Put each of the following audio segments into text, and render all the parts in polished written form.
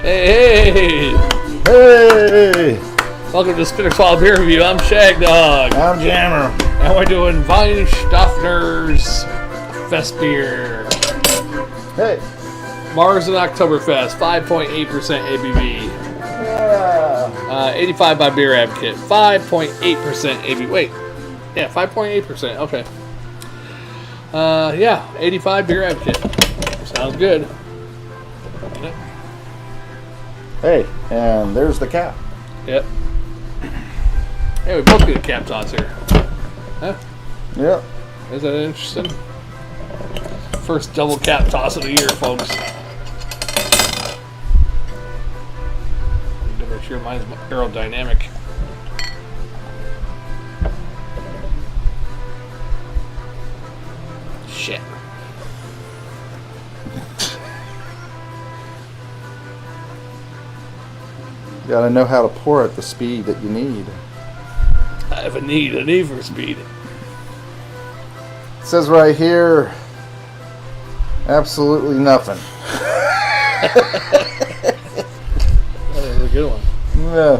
Hey! Hey! Welcome to Spinner Swallow Beer Review. I'm Shagdog. I'm Jammer. And we're doing Weihenstephan's Festbier. Hey! Marzen Oktoberfest, 5.8% ABV. Yeah. 85 by Beer Advocate, 5.8% ABV. Wait. Yeah, 5.8%. Okay. 85 Beer Advocate. Sounds good. Yep. Hey, and there's the cap. Yep. Hey, we both get a cap toss here. Huh? Yep. Is that interesting? First double cap toss of the year, folks. Need to make sure mine's aerodynamic. Shit. You gotta know how to pour at the speed that you need. I have a need for speed. It says right here, absolutely nothing. That is a good one. Yeah.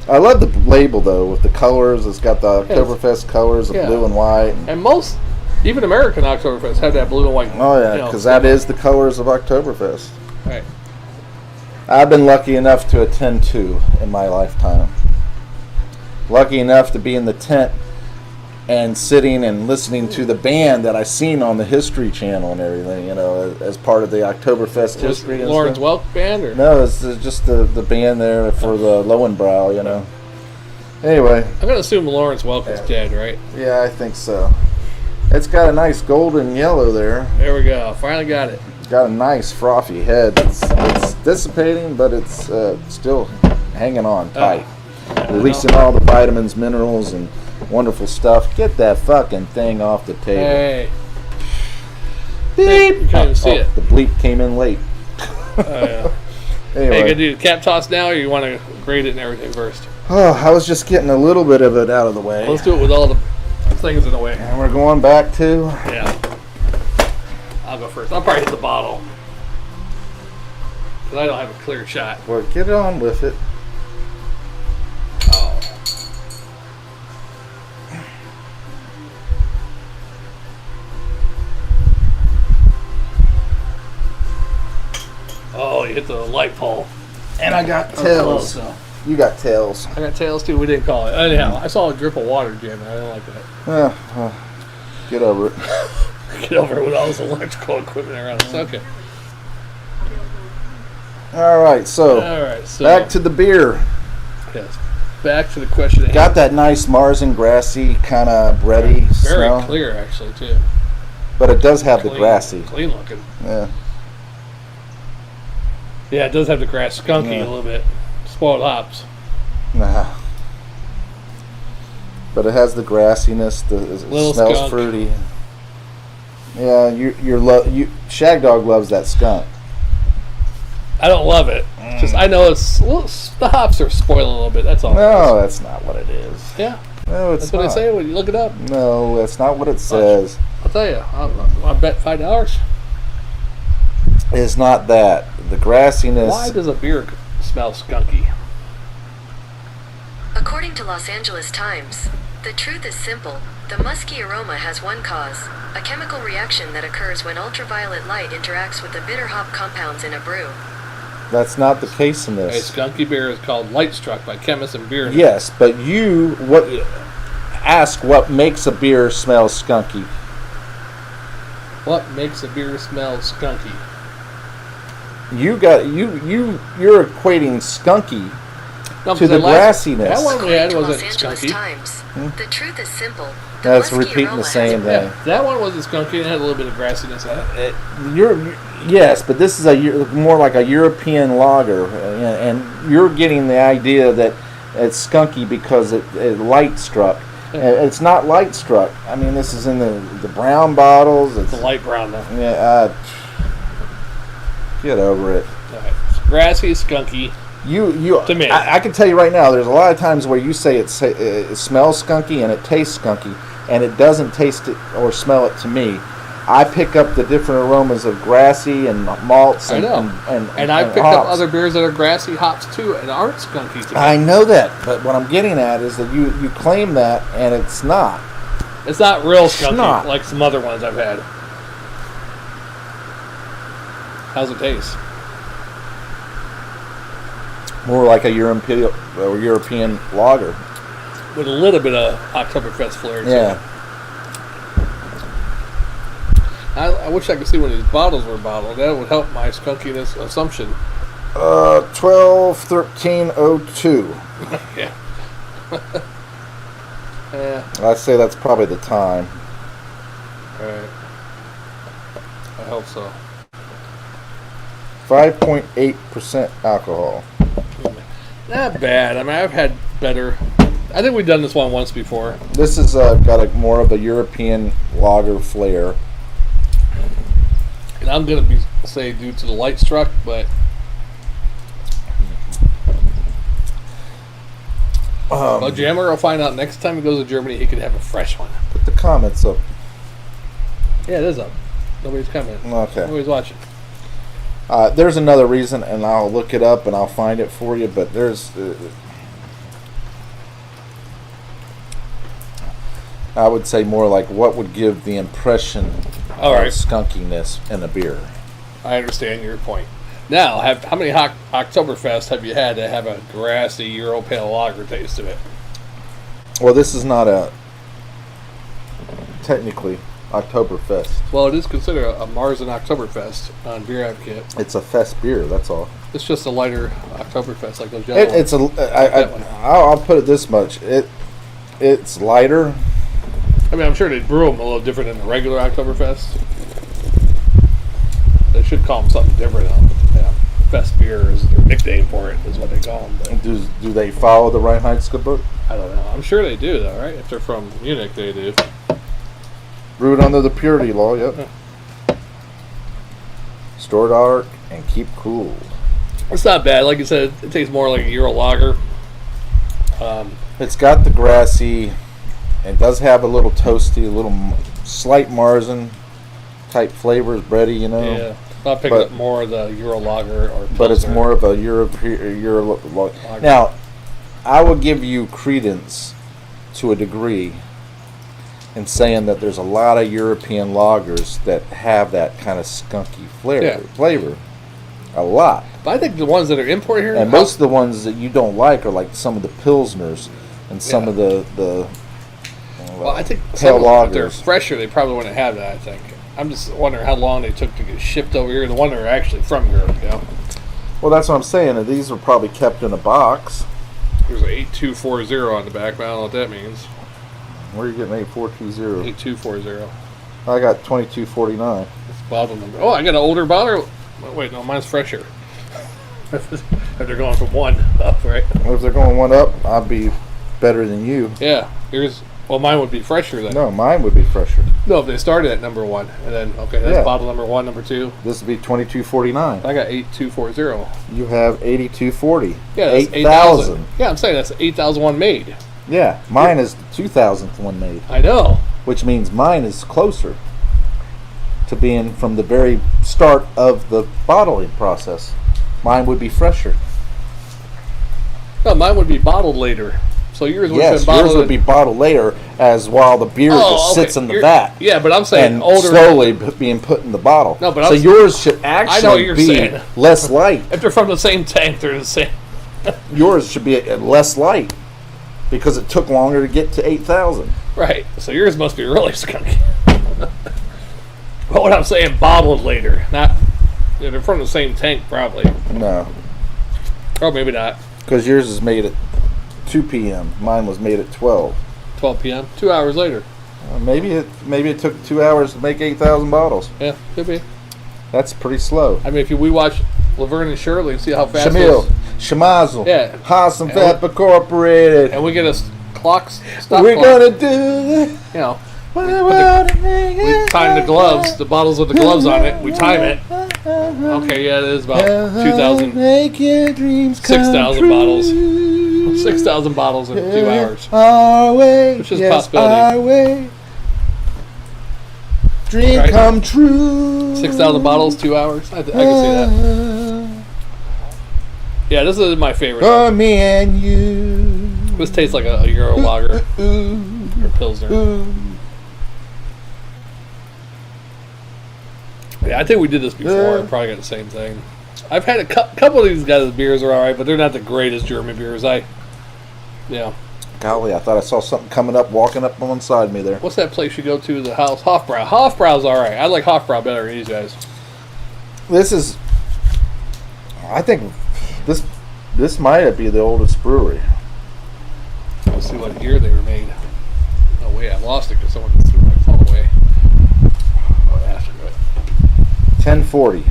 I love the label though, with the colors. It's got the Oktoberfest colors of blue and white. And most, even American Oktoberfest, have that blue and white. Oh yeah, because that is the colors of Oktoberfest. Right. I've been lucky enough to attend two in my lifetime. Lucky enough to be in the tent and sitting and listening to the band that I seen on the History Channel and everything, you know, as part of the Oktoberfest history. And Lawrence stuff. Welk band? Or? No, it's just the band there for the Lowenbrow, you know. Anyway. I'm going to assume Lawrence Welk is dead, right? Yeah, I think so. It's got a nice golden yellow there. There we go. Finally got it. Got a nice frothy head. It's dissipating, but it's still hanging on tight. Releasing all the vitamins, minerals, and wonderful stuff. Get that fucking thing off the table. Hey. Beep. You can't even see it. The bleep came in late. Oh, yeah. Anyway. Hey, you gonna do the cap toss now, or you want to grade it and everything first? Oh, I was just getting a little bit of it out of the way. Let's do it with all the things in the way. And we're going back to... Yeah. I'll go first. I'll probably hit the bottle. Because I don't have a clear shot. Well, get on with it. Oh. Oh, you hit the light pole. And I got tails. You got tails. I got tails too. We didn't call it. Anyhow, I saw a drip of water, Jim, and I didn't like that. Get over it. Get over it with all this electrical equipment around us. Okay. All right, so back to the beer. Yes. Back to the question. Got that nice Marzen grassy kind of bready smell. Very clear, actually, too. But it does have the grassy. Clean looking. Yeah. Yeah, it does have the grass skunky a little bit. Spoiled hops. Nah. But it has the grassiness. It smells skunk. fruity. Yeah, Shagdog loves that skunk. I don't love it. Just I know the hops are spoiling a little bit. That's all. No, that's not what it is. Yeah. No, it's that's what they say when you look it up. No, that's not what it says. I'll tell you. I bet $5. It's not that. The grassiness. Why does a beer smell skunky? According to Los Angeles Times, the truth is simple. The musky aroma has one cause, a chemical reaction that occurs when ultraviolet light interacts with the bitter hop compounds in a brew. That's not the case in this. A skunky beer is called light struck by chemists and beer. Yes, but ask what makes a beer smell skunky. What makes a beer smell skunky? You're equating skunky to the grassiness. That one we had wasn't Los Angeles skunky. Times, the truth is simple. That's repeating the same thing. Yeah, that one wasn't skunky. It had a little bit of grassiness in it. Yes, but this is more like a European lager, and you're getting the idea that it's skunky because it light struck. It's not light struck. I mean, this is in the brown bottles. It's a light brown though. Yeah, get over it. All right. It's grassy, skunky. To me. I can tell you right now, there's a lot of times where you say it smells skunky and it tastes skunky, and it doesn't taste it or smell it to me. I pick up the different aromas of grassy and malts I and know. and I picked up hops. other beers that are grassy hops too and aren't skunky to me. I know that, but what I'm getting at is that you claim that and it's not. It's not real skunky not. like some other ones I've had. How's it taste? More like a European lager. With a little bit of Oktoberfest flair. Yeah. I wish I could see when these bottles were bottled. That would help my skunkiness assumption. 12/13/02. Yeah. Yeah. I'd say that's probably the time. Alright. I hope so. 5.8% alcohol. Not bad. I mean, I've had better. I think we've done this one once before. This has got more of a European lager flair. And I'm going to say due to the light struck, but well, Jammer will find out next time he goes to Germany he could have a fresh one. Put the comments up. Yeah, it is up. Nobody's commenting. Okay. Nobody's watching. There's another reason, and I'll look it up and I'll find it for you, but there's... I would say more like what would give the impression All right. of skunkiness in a beer. I understand your point. Now, how many Oktoberfest have you had that have a grassy Euro Pale Lager taste to it? Well, this is not a technically Oktoberfest. Well, it is considered a Marzen Oktoberfest on Beer Advocate. It's a Festbier, that's all. It's just a lighter Oktoberfest, like those yellow It's ones. I'll put it this much. It's lighter. I mean, I'm sure they brew them a little different than the regular Oktoberfest. They should call them something different. Festbier is their nickname for it, is what they call them. But Do they follow the Weihenstephan book? I don't know. I'm sure they do, though, right? If they're from Munich, they do. Brewed under the purity law, yep. Store dark and keep cool. It's not bad. Like you said, it tastes more like a Euro lager. It's got the grassy. It does have a little toasty, a little slight Marzen type flavors, bready, you know. Yeah, I'll pick up more of the Euro lager or. But it's Pilsner. more of a Euro. Now, I will give you credence to a degree in saying that there's a lot of European lagers that have that kind of skunky flavor. A lot. But I think the ones that are imported here, And most of the ones that you don't like are like some of the Pilsners and some of the well, I think pale some of them, if they're lagers. fresher, they probably wouldn't have that. I think. I'm just wondering how long they took to get shipped over here. The one that are actually from Europe, you know. Well, that's what I'm saying. And these were probably kept in a box. There's an 8240 on the back, but I don't know what that means. Where are you getting 8420? 8240. I got 2249. It's bottle number. Oh, I got an older bottle. Wait, no, mine's fresher. If they're going from one up, right? Well, if they're going one up, I'd be better than you. Yeah. Well, mine would be fresher then. No, mine would be fresher. No, if they started at number one, and then that's bottle number one, number two. This would be 2249. I got 8240. You have 8240. Yeah, that's 8,000. Yeah, I'm saying that's 8,001 made. Yeah, mine is the 2,000th one made, I know. which means mine is closer to being from the very start of the bottling process. Mine would be fresher. No, mine would be bottled later. So yours would have Yes, been bottled. yours would be bottled later, as while the beer just sits in the vat. Yeah, but I'm saying And older. slowly being put in the bottle. No, but so I'm- yours should I know what actually you're be saying. less light. If they're from the same tank, they're the same. Yours should be less light because it took longer to get to 8,000. Right. So yours must be really skunky. But what I'm saying, bottled later, not. They're from the same tank, probably. No, Or maybe not. because yours is made at 2 p.m. Mine was made at 12. 12 p.m. 2 hours later. Maybe it took 2 hours to make 8,000 bottles. Yeah, could be. That's pretty slow. I mean, if we watch Laverne and Shirley and see how fast. Shamil, Shemazel, Yeah. Haas and And Fab Incorporated. And we get a stop We're clock. gonna do it. You know, We time the gloves, the bottles with the gloves on it. We time it. Okay, yeah, it is about 2,000, Make your dreams 6,000 bottles. 6,000 bottles in 2 hours. Our way, Which is a yes, possibility. Our way. dream Right. come true. 6,000 bottles, 2 hours. I can see that. Yeah, this is my favorite. For me and you. This tastes like a Euro lager or Pilsner. Yeah, I think we did this before. Yeah. Probably got the same thing. I've had a couple of these guys' beers are alright, but they're not the greatest German beers. Yeah. Golly, I thought I saw something coming up, walking up alongside me there. What's that place you go to? The house Hofbrau. Hofbrau's alright. I like Hofbrau better than these guys. I think this might be the oldest brewery. Let's see what year they were made. Oh wait, I lost it because someone threw my phone away. Oh, after it. 1040.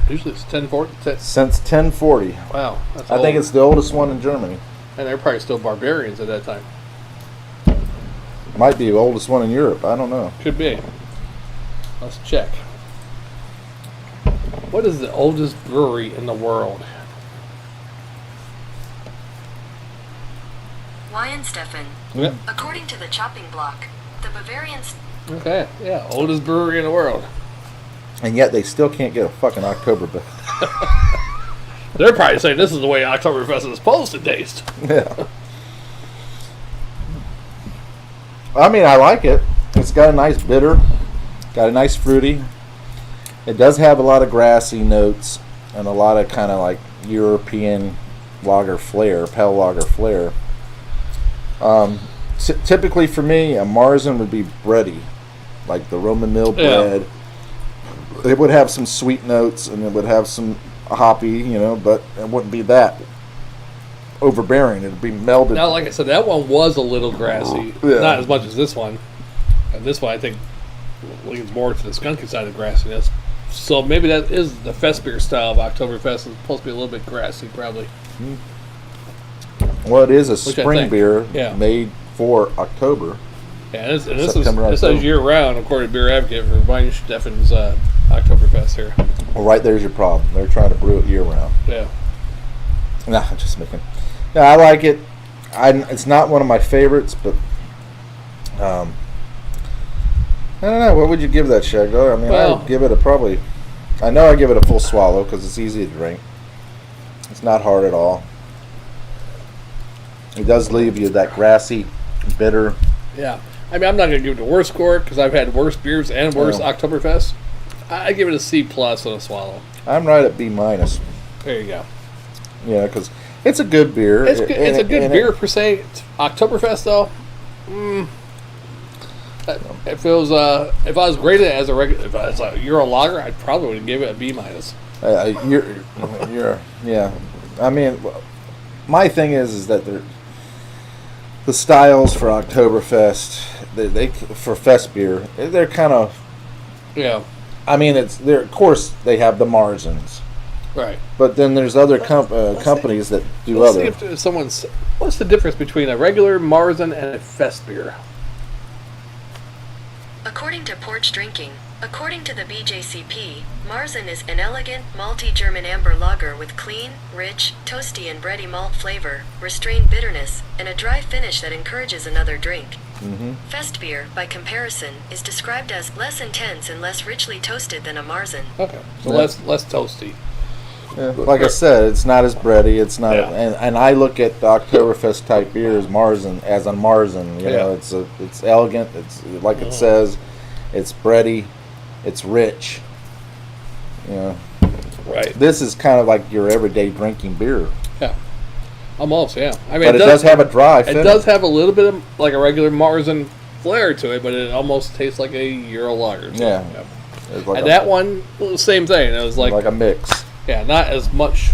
Usually it's 1040. Since 1040. Wow, that's I think old. it's the oldest one in Germany. And they're probably still barbarians at that time. Might be the oldest one in Europe. I don't know. Could be. Let's check. What is the oldest brewery in the world? Weihenstephan. Yep. According to the chopping block, the Bavarians. Okay, yeah, oldest brewery in the world. And yet they still can't get a fucking Oktoberfest. They're probably saying this is the way Oktoberfest is supposed to taste. Yeah. I mean, I like it. It's got a nice bitter, got a nice fruity. It does have a lot of grassy notes and a lot of kind of like European lager flair, pale lager flair. Typically for me, a Marzen would be bready, like the Roman mill bread. It would have some sweet notes and it would have some hoppy, but it wouldn't be that overbearing. It'd be melded. Now, like I said, that one was a little grassy. Yeah. Not as much as this one. And this one, I think, leans more to the skunky side of grassiness. So maybe that is the Festbier style of Oktoberfest. It's supposed to be a little bit grassy, probably. Well, it is a Which I spring think. beer Yeah. made for October. Yeah, and this September, is October. year round, according to Beer Advocate, for Weihenstephan's Oktoberfest here. Well, right there's your problem. They're trying to brew it year round. Yeah. Nah, I'm just making. Yeah, I like it. It's not one of my favorites, but I don't know. What would you give that, Shagdog? I mean, I would give it I know I give it a full swallow because it's easy to drink. It's not hard at all. It does leave you that grassy, bitter. Yeah. I mean, I'm not going to give it a worse score because I've had worse beers and worse Oktoberfest. I give it a C+ on a swallow. I'm right at B-. There you go. Yeah, because it's a good beer. It's a good beer per se. Oktoberfest though, if I was graded as a regular, if I was a Euro lager, I probably would give it a B-. Yeah. I mean, my thing is that the styles for Oktoberfest, they for Festbier, they're kind of. Yeah. I mean, of course they have the Marzens, Right. but then there's other companies that do Let's other. see if someone's. What's the difference between a regular Marzen and a Festbier? According to Porch Drinking, according to the BJCP, Marzen is an elegant, malty German amber lager with clean, rich, toasty and bready malt flavor, restrained bitterness, and a dry finish that encourages another drink. Festbier, by comparison, is described as less intense and less richly toasted than a Marzen. Okay. So Yeah. less toasty. Yeah, like I said, it's not as bready. It's not, Yeah. and I look at the Oktoberfest type beers, Marzen, as a Marzen. You know, it's elegant. It's like it says, it's bready, it's rich. You know, Right. this is kind of like your everyday drinking beer, Yeah. Almost. Yeah. I mean, but it does have a dry finish. It does have a little bit of like a regular Marzen flair to it, but it almost tastes like a Euro lager. Too. Yeah. It's like And that one, well, the same thing. It was like a mix. yeah, not as much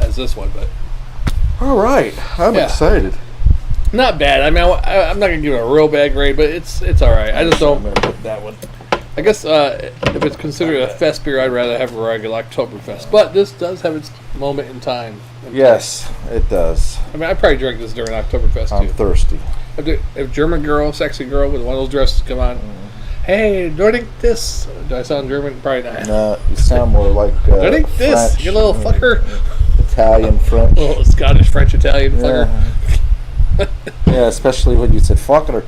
as this one, but All right, I'm excited. not bad. I mean, I'm not gonna give it a real bad grade, but it's all right. I just don't that one. I guess if it's considered a fest beer, I'd rather have a regular Oktoberfest. But this does have its moment in time. Yes, it does. I mean, I probably drank this during Oktoberfest I'm too. thirsty. If German girl, sexy girl with one of those dresses come on, hey, drink this. Do I sound German? Probably not. No, you sound more like Drink this, French, you little fucker. Italian, French. Little Scottish, French, Italian fucker. Yeah, especially when you said fucker.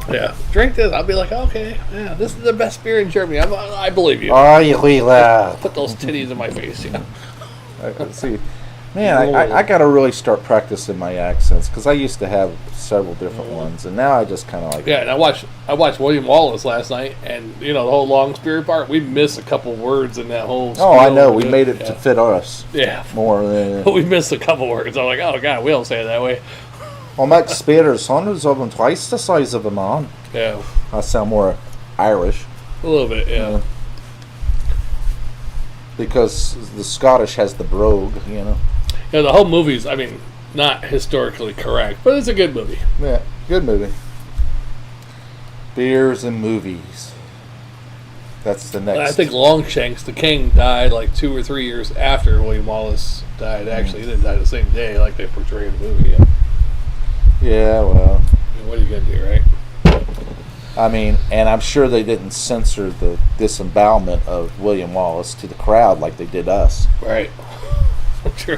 Yeah, drink this. I'll be like, okay, yeah, this is the best beer in Germany. I believe you. Oh, you love. Put those titties in my face. Yeah. See, man, I got to really start practicing my accents because I used to have several different ones, and now I just kind of like. Yeah, and I watched William Wallace last night, and the whole long spirit part. We missed a couple words in that whole. Oh, I know. We made it to fit us. Yeah. More than. But we missed a couple words. I'm like, oh god, we don't say it that way. Well, Max Spears, son is over twice the size of a man. Yeah. I sound more Irish. A little bit, yeah. Because the Scottish has the brogue, Yeah, the whole movie's, not historically correct, but it's a good movie. Yeah, good movie. Beers and movies. That's the next. I think Longshanks, the king, died like 2 or 3 years after William Wallace died. Actually, he didn't die the same day like they portray in the movie. Yeah, well. What are you going to do, right? And I'm sure they didn't censor the disembowelment of William Wallace to the crowd like they did us. Right. I'm sure.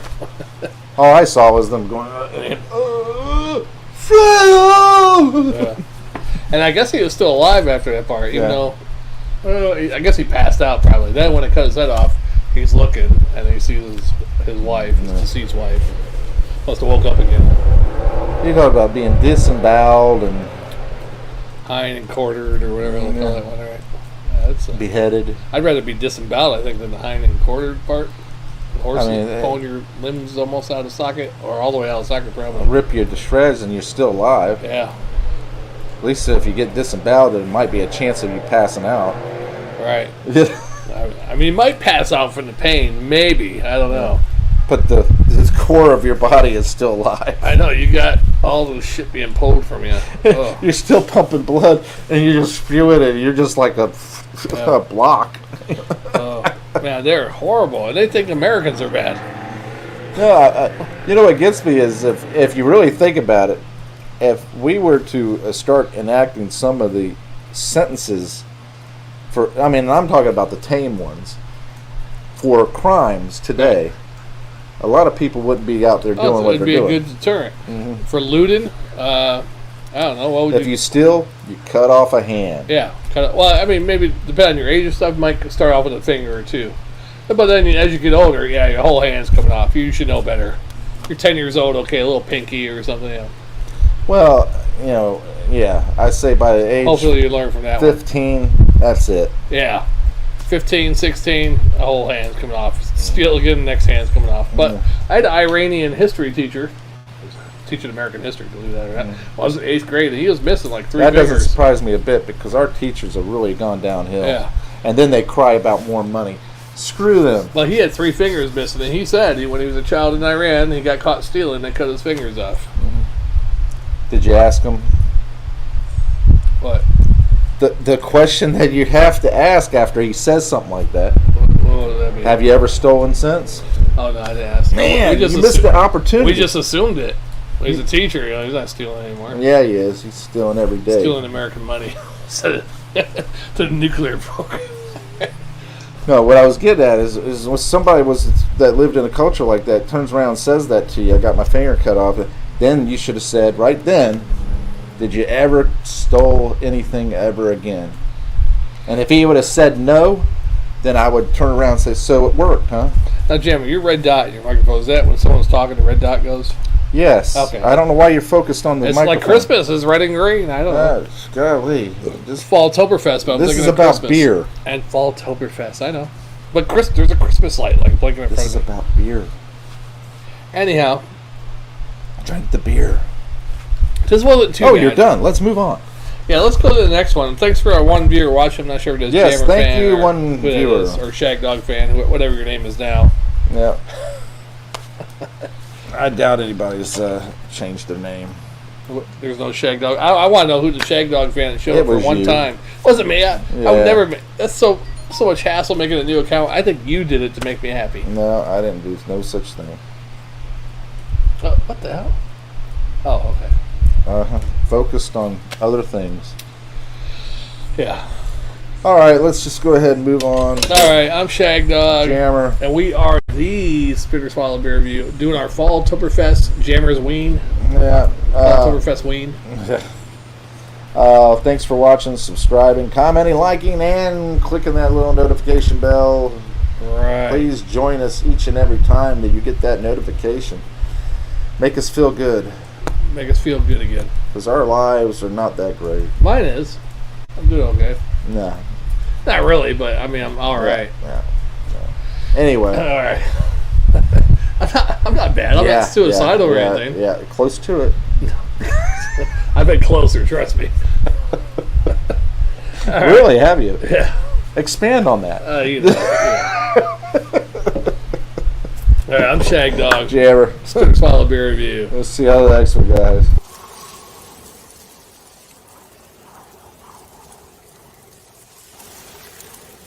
All I saw was them going, Yeah. And I guess he was still alive after that part, even though, I guess he passed out probably. Then when it cut his head off, he's looking and he sees his wife, his deceased wife. Must have woke up again. You know about being disemboweled and Hine and quartered or whatever they call that one, right? Yeah, that's beheaded. I'd rather be disemboweled, I think, than the Hine and quartered part. The horse pulling your limbs almost out of socket, or all the way out of socket, probably. Rip you to shreds and you're still alive. Yeah. At least if you get disemboweled, there might be a chance of you passing out. Right. You might pass out from the pain, maybe. I don't know. But the core of your body is still alive. I know, you got all this shit being pulled from you. You're still pumping blood, and you just spew it, and you're just like a block. Man, they're horrible, and they think Americans are bad. You know what gets me is if you really think about it, if we were to start enacting some of the sentences for, I'm talking about the tame ones, for crimes today, right. A lot of people wouldn't be out there doing what they're doing. It'd be a good deterrent. Mm-hmm. For looting, I don't know. What would if you steal, you cut off a hand. Yeah. Well, maybe depending on your age and stuff, you might start off with a finger or two. But then as you get older, your whole hand's coming off. You should know better. You're 10 years old, okay, a little pinky or something. Yeah. Well, I say by the age... Hopefully you learn from that 15, that's it. Yeah. 15, 16, a whole hand's coming off. Steal again, the next hand's coming off. But I had an Iranian history teacher, teaching American history, believe that or not. I was in 8th grade, and he was missing like 3 fingers. That doesn't surprise me a bit, because our teachers have really gone downhill. Yeah. And then they cry about more money. Screw them. Well, he had 3 fingers missing, and he said when he was a child in Iran, he got caught stealing, they cut his fingers off. Mm-hmm. Did you ask him? What? The question that you have to ask after he says something like that. What does that mean? Have you ever stolen since? Oh, no, I didn't ask. Man, you missed the opportunity. We just assumed it. He's a teacher. He's not stealing anymore. Yeah, he is. He's stealing every day. Stealing American money. To the nuclear program. No, what I was getting at is when somebody that lived in a culture like that turns around and says that to you, I got my finger cut off, then you should have said right then, did you ever stole anything ever again? And if he would have said no, then I would turn around and say, so it worked, huh? Now, Jammer, your red dot in your microphone, is that when someone's talking, the red dot goes? Yes. Okay. I don't know why you're focused on the microphone. It's like Christmas is red and green. I don't know. Golly. This Falltoberfest, but I'm this thinking is of about Christmas. Beer. And Falltoberfest, I know. But there's a Christmas light like blinking in front of me. This is about beer. Anyhow. Drink the beer. This wasn't too bad. You're done. Let's move on. Yeah, let's go to the next one. Thanks for our one viewer watch. I'm not sure if it is Jammer fan. Yes, thank you, one viewer. Or Shagdog fan, whatever your name is now. Yeah. I doubt anybody's changed their name. There's no Shagdog. I want to know who the Shagdog fan showed up for one time. Wasn't me. I would never. That's so much hassle making a new account. I think you did it to make me happy. No, I didn't do no such thing. What the hell? Oh, okay. Focused on other things. Yeah. All right, let's just go ahead and move on. All right, I'm Shagdog. Jammer. And we are the Spitter Swallow Beer Review, doing our Falltoberfest Jammer's Ween. Yeah. Falltoberfest Ween. Thanks for watching, subscribing, commenting, liking, and clicking that little notification bell. Right. Please join us each and every time that you get that notification. Make us feel good. Make us feel good again. Because our lives are not that great. Mine is. I'm doing okay. Nah. Not really, but I mean, I'm all right. Yeah. Anyway. All right. I'm not bad. I'm not suicidal or anything. Yeah, close to it. I've been closer, trust me. Really, have you? Yeah. Expand on that. All right, I'm Shagdog. Jammer. Spin Swallow Beer Review. We'll see how the next one, guys.